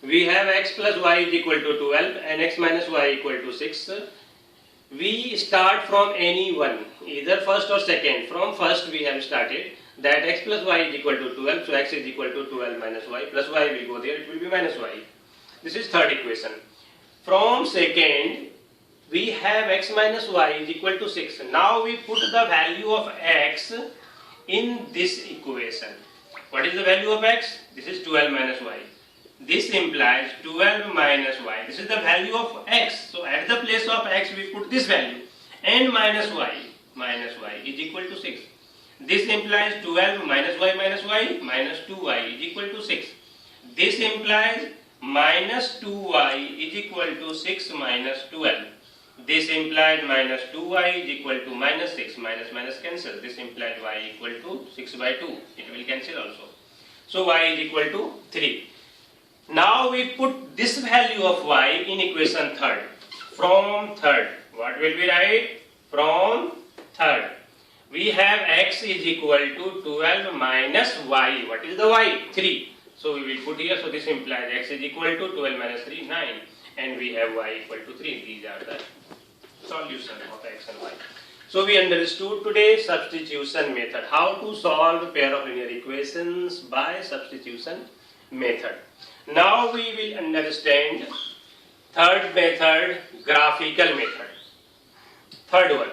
We have x plus y is equal to 12 and x minus y equal to 6. We start from any one, either first or second. From first we have started that x plus y is equal to 12, so x is equal to 12 minus y, plus y will go there, it will be minus y. This is third equation. From second, we have x minus y is equal to 6. Now we put the value of x in this equation. What is the value of x? This is 12 minus y. This implies 12 minus y. This is the value of x. So at the place of x we put this value, and minus y is equal to 6. This implies 12 minus y minus 2y is equal to 6. This implies minus 2y is equal to 6 minus 12. This implies minus 2y is equal to minus 6. Minus cancel. This implies y equal to 6 by 2. It will cancel also. So y is equal to 3. Now we put this value of y in equation third. From third, what will we write? From third, we have x is equal to 12 minus y. What is the y? 3. So we will put here, so this implies x is equal to 12 minus 3, 9. And we have y equal to 3. These are the solution of x and y. So we understood today substitution method. How to solve a pair of linear equations by substitution method. Now we will understand third method, graphical method. Third one.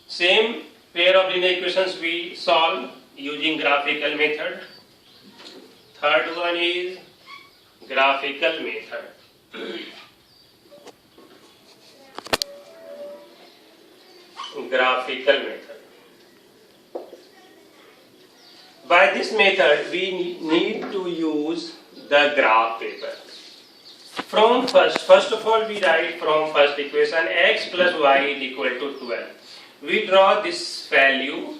Same pair of linear equations we solve using graphical method. Third one is graphical method. Graphical method. By this method, we need to use the graph paper. From first of all, we write from first equation x plus y is equal to 12. We draw this value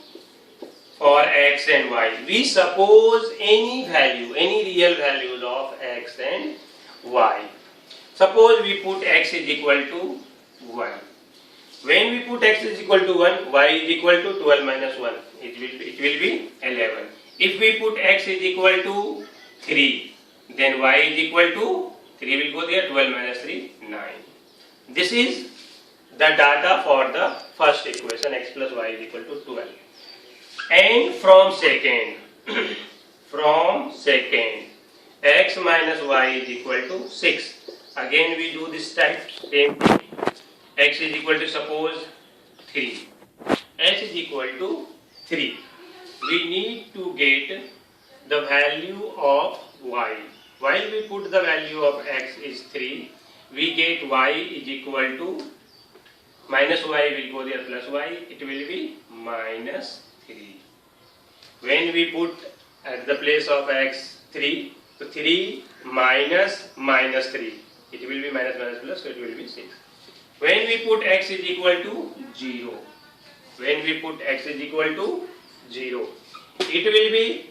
for x and y. We suppose any value, any real values of x and y. Suppose we put x is equal to 1. When we put x is equal to 1, y is equal to 12 minus 1. It will be 11. If we put x is equal to 3, then y is equal to 3 will go there, 12 minus 3, 9. This is the data for the first equation, x plus y is equal to 12. And from second, x minus y is equal to 6. Again we do this type, same thing. X is equal to suppose 3. X is equal to 3. We need to get the value of y. While we put the value of x is 3, we get y is equal to minus y will go there plus y, it will be minus 3. When we put at the place of x 3, so 3 minus 3, it will be minus plus, so it will be 6. When we put x is equal to 0, it will be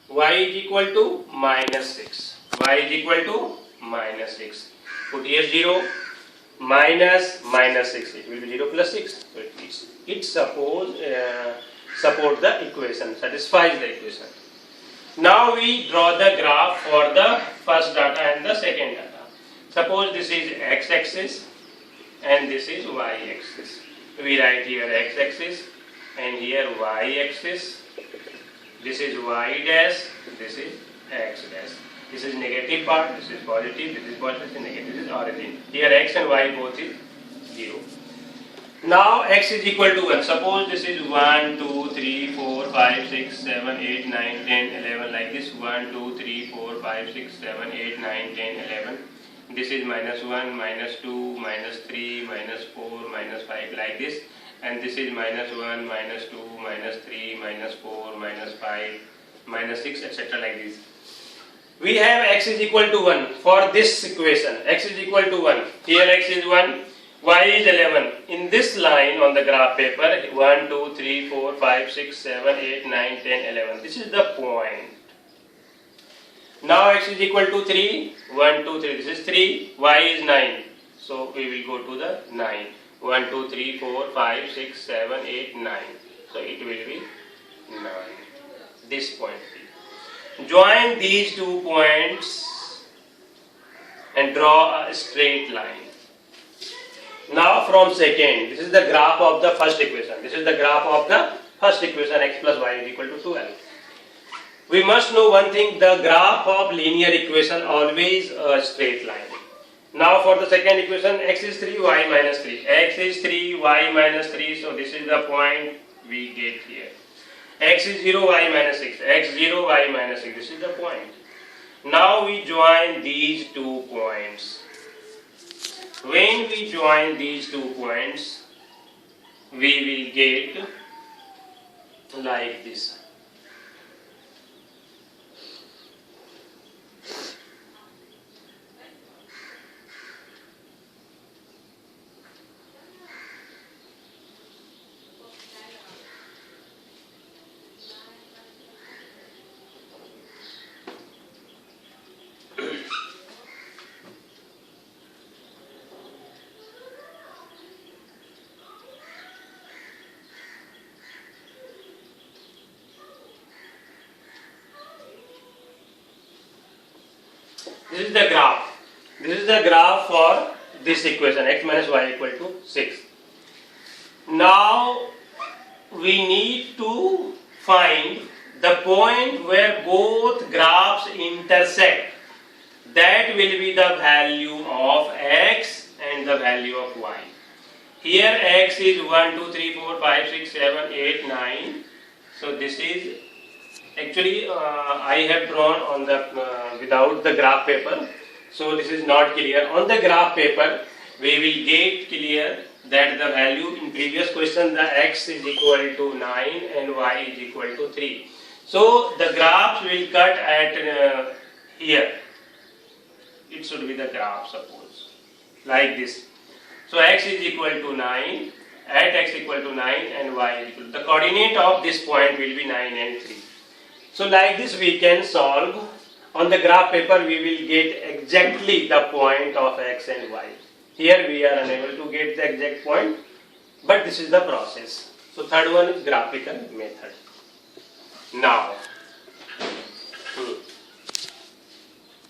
y is equal to minus 6. Y is equal to minus 6. Put here 0, minus 6. It will be 0 plus 6. So it support the equation, satisfies the equation. Now we draw the graph for the first data and the second data. Suppose this is x-axis and this is y-axis. We write here x-axis and here y-axis. This is y dash, this is x dash. This is negative part, this is positive, this is positive, this is negative, this is origin. Here x and y both is 0. Now x is equal to 1. Suppose this is 1, 2, 3, 4, 5, 6, 7, 8, 9, 10, 11 like this. 1, 2, 3, 4, 5, 6, 7, 8, 9, 10, 11. This is minus 1, minus 2, minus 3, minus 4, minus 5 like this. And this is minus 1, minus 2, minus 3, minus 4, minus 5, minus 6, etc. like this. We have x is equal to 1 for this equation. X is equal to 1. Here x is 1, y is 11. In this line on the graph paper, 1, 2, 3, 4, 5, 6, 7, 8, 9, 10, 11. This is the point. Now x is equal to 3, 1, 2, 3. This is 3, y is 9. So we will go to the 9. 1, 2, 3, 4, 5, 6, 7, 8, 9. So it will be 9. This point. Join these 2 points and draw a straight line. Now from second, this is the graph of the first equation. This is the graph of the first equation, x plus y is equal to 12. We must know one thing, the graph of linear equation always a straight line. Now for the second equation, x is 3, y minus 3. X is 3, y minus 3, so this is the point we get here. X is 0, y minus 6. X 0, y minus 6, this is the point. Now we join these 2 points. When we join these 2 points, we will get like this. This is the graph. This is the graph for this equation, x minus y equal to 6. Now we need to find the point where both graphs intersect. That will be the value of x and the value of y. Here x is 1, 2, 3, 4, 5, 6, 7, 8, 9. So this is actually I have drawn on the without the graph paper, so this is not clear. On the graph paper we will get clear that the value in previous question, the x is equal to 9 and y is equal to 3. So the graphs will cut at here. It should be the graph, suppose, like this. So x is equal to 9, at x equal to 9 and y is equal to, the coordinate of this point will be 9 and 3. So like this we can solve. On the graph paper we will get exactly the point of x and y. Here we are unable to get the exact point, but this is the process. So third one is graphical method. Now